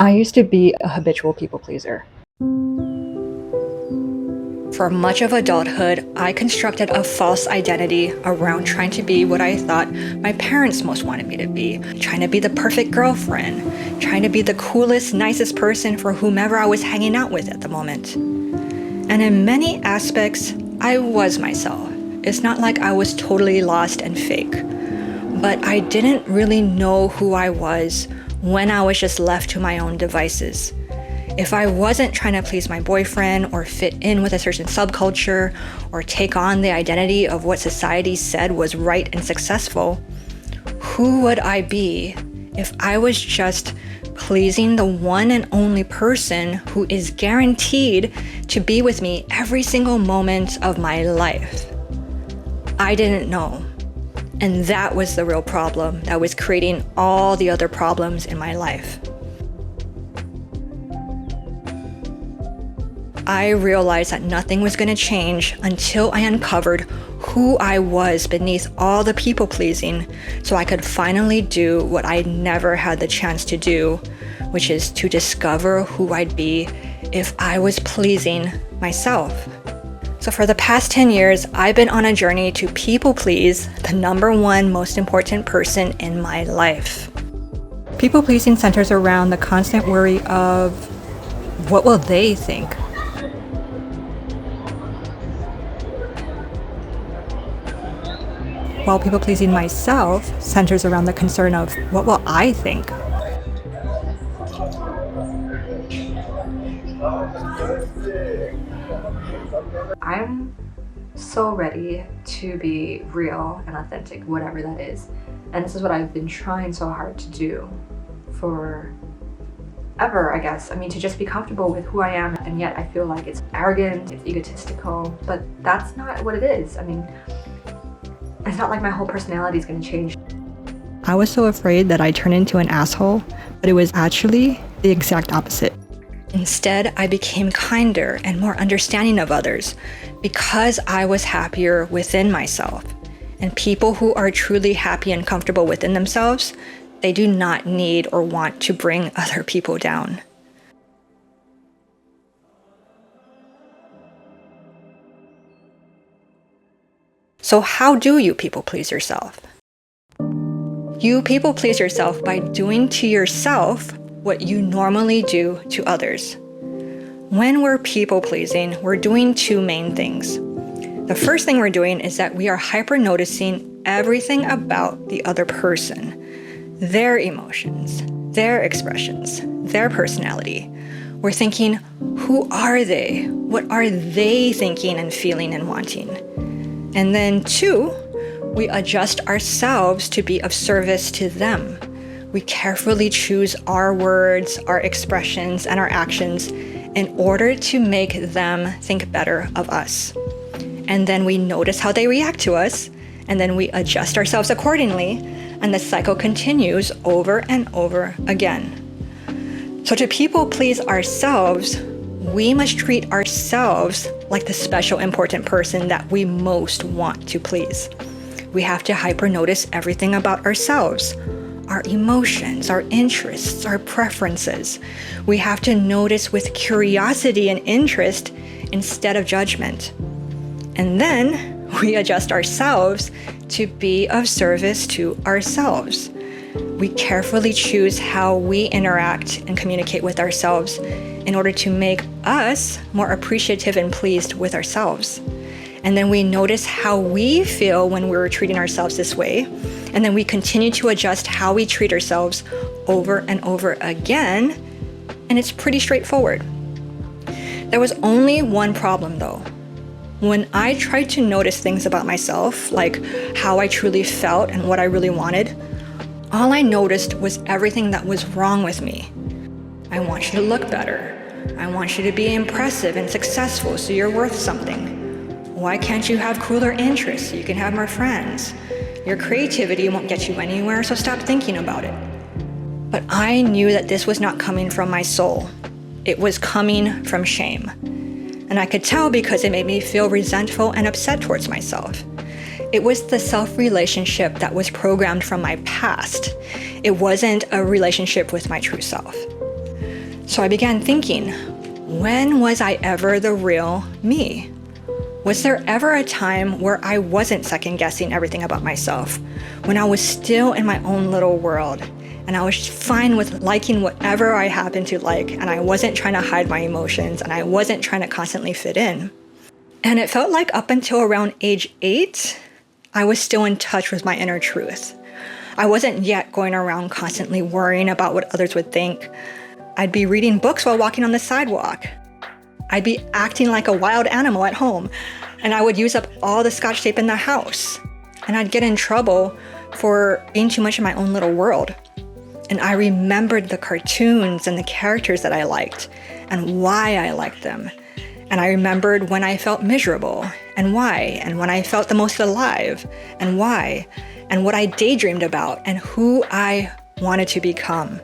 I used to be a habitual people pleaser. For much of adulthood, I constructed a false identity around trying to be what I thought my parents most wanted me to be. Trying to be the perfect girlfriend, trying to be the coolest, nicest person for whomever I was hanging out with at the moment. And in many aspects, I was myself. It's not like I was totally lost and fake. But I didn't really know who I was when I was just left to my own devices. If I wasn't trying to please my boyfriend or fit in with a certain subculture or take on the identity of what society said was right and successful, who would I be if I was just pleasing the one and only person who is guaranteed to be with me every single moment of my life? I didn't know. And that was the real problem that was creating all the other problems in my life. I realized that nothing was going to change until I uncovered who I was beneath all the people pleasing, so I could finally do what I never had the chance to do, which is to discover who I'd be if I was pleasing myself. So for the past 10 years, I've been on a journey to people please the number one most important person in my life. People pleasing centers around the constant worry of what will they think? While people pleasing myself centers around the concern of what will I think? I'm so ready to be real and authentic, whatever that is. And this is what I've been trying so hard to do for ever, I guess. I mean, to just be comfortable with who I am, and yet I feel like it's arrogant, it's egotistical, but that's not what it is. I mean, it's not like my whole personality is going to change. I was so afraid that I'd turn into an asshole, but it was actually the exact opposite. Instead, I became kinder and more understanding of others because I was happier within myself. And people who are truly happy and comfortable within themselves, they do not need or want to bring other people down. So how do you people please yourself? You people please yourself by doing to yourself what you normally do to others. When we're people pleasing, we're doing two main things. The first thing we're doing is that we are hyper noticing everything about the other person, their emotions, their expressions, their personality. We're thinking, who are they? What are they thinking and feeling and wanting? And then two, we adjust ourselves to be of service to them. We carefully choose our words, our expressions, and our actions in order to make them think better of us. And then we notice how they react to us, and then we adjust ourselves accordingly, and the cycle continues over and over again. So to people please ourselves, we must treat ourselves like the special important person that we most want to please. We have to hyper notice everything about ourselves, our emotions, our interests, our preferences. We have to notice with curiosity and interest instead of judgment. And then we adjust ourselves to be of service to ourselves. We carefully choose how we interact and communicate with ourselves in order to make us more appreciative and pleased with ourselves. And then we notice how we feel when we're treating ourselves this way. And then we continue to adjust how we treat ourselves over and over again. And it's pretty straightforward. There was only one problem though. When I tried to notice things about myself, like how I truly felt and what I really wanted, all I noticed was everything that was wrong with me. I want you to look better. I want you to be impressive and successful so you're worth something. Why can't you have cooler interests so you can have more friends? Your creativity won't get you anywhere, so stop thinking about it. But I knew that this was not coming from my soul. It was coming from shame. And I could tell because it made me feel resentful and upset towards myself. It was the self-relationship that was programmed from my past. It wasn't a relationship with my true self. So I began thinking, when was I ever the real me? Was there ever a time where I wasn't second guessing everything about myself? When I was still in my own little world and I was fine with liking whatever I happened to like, and I wasn't trying to hide my emotions and I wasn't trying to constantly fit in. And it felt like up until around age 8, I was still in touch with my inner truth. I wasn't yet going around constantly worrying about what others would think. I'd be reading books while walking on the sidewalk. I'd be acting like a wild animal at home, and I would use up all the Scotch tape in the house. And I'd get in trouble for being too much in my own little world. And I remembered the cartoons and the characters that I liked and why I liked them. And I remembered when I felt miserable and why, and when I felt the most alive and why, and what I daydreamed about and who I wanted to become.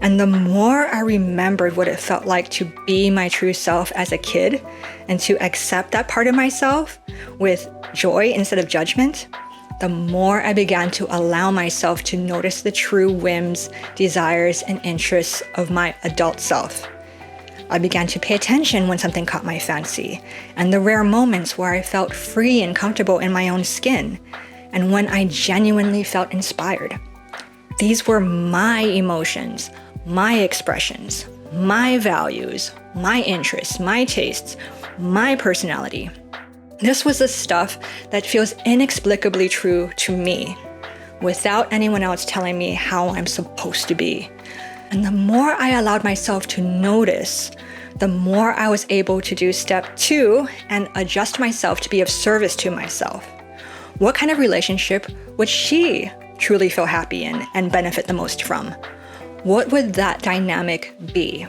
And the more I remembered what it felt like to be my true self as a kid and to accept that part of myself with joy instead of judgment, the more I began to allow myself to notice the true whims, desires, and interests of my adult self. I began to pay attention when something caught my fancy, and the rare moments where I felt free and comfortable in my own skin, and when I genuinely felt inspired. These were my emotions, my expressions, my values, my interests, my tastes, my personality. This was the stuff that feels inexplicably true to me, without anyone else telling me how I'm supposed to be. And the more I allowed myself to notice, the more I was able to do step 2 and adjust myself to be of service to myself. What kind of relationship would she truly feel happy in and benefit the most from? What would that dynamic be?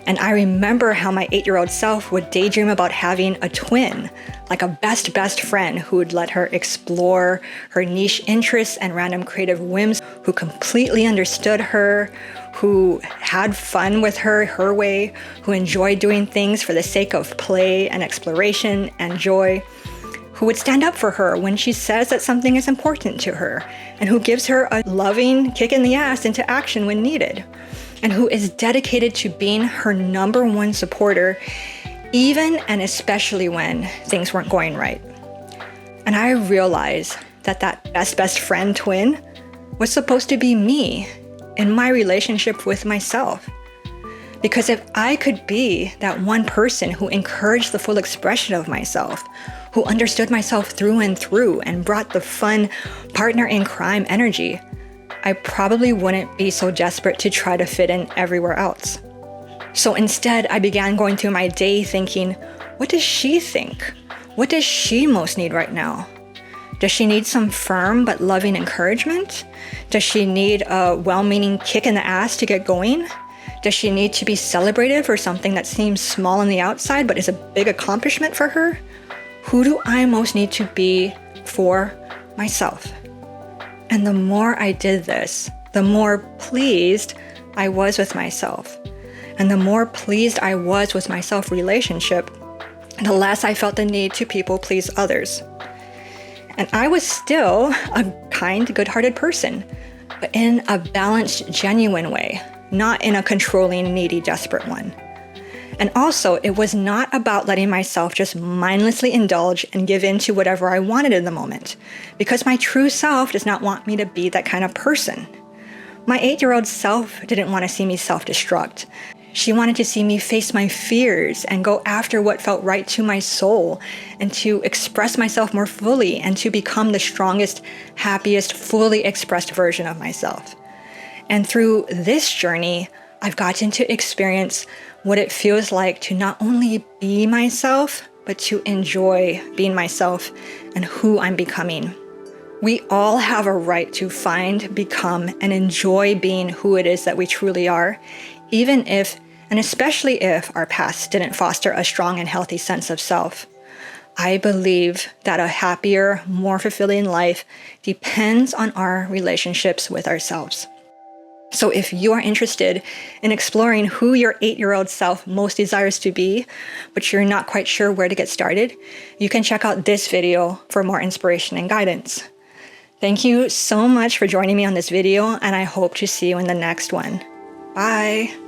And I remember how my 8-year-old self would daydream about having a twin, like a best friend who would let her explore her niche interests and random creative whims, who completely understood her, who had fun with her way, who enjoyed doing things for the sake of play and exploration and joy, who would stand up for her when she says that something is important to her, and who gives her a loving kick in the ass into action when needed, and who is dedicated to being her number one supporter, even and especially when things weren't going right. And I realized that best friend twin was supposed to be me in my relationship with myself. Because if I could be that one person who encouraged the full expression of myself, who understood myself through and through and brought the fun partner in crime energy, I probably wouldn't be so desperate to try to fit in everywhere else. So instead, I began going through my day thinking, what does she think? What does she most need right now? Does she need some firm but loving encouragement? Does she need a well-meaning kick in the ass to get going? Does she need to be celebrated for something that seems small on the outside but is a big accomplishment for her? Who do I most need to be for myself? And the more I did this, the more pleased I was with myself. And the more pleased I was with my self-relationship, the less I felt the need to people please others. And I was still a kind, good-hearted person, but in a balanced, genuine way, not in a controlling, needy, desperate one. And also, it was not about letting myself just mindlessly indulge and give in to whatever I wanted in the moment, because my true self does not want me to be that kind of person. My 8-year-old self didn't want to see me self-destruct. She wanted to see me face my fears and go after what felt right to my soul, and to express myself more fully and to become the strongest, happiest, fully expressed version of myself. And through this journey, I've gotten to experience what it feels like to not only be myself, but to enjoy being myself and who I'm becoming. We all have a right to find, become, and enjoy being who it is that we truly are, even if, and especially if, our past didn't foster a strong and healthy sense of self. I believe that a happier, more fulfilling life depends on our relationships with ourselves. So if you are interested in exploring who your 8-year-old self most desires to be, but you're not quite sure where to get started, you can check out this video for more inspiration and guidance. Thank you so much for joining me on this video, and I hope to see you in the next one. Bye.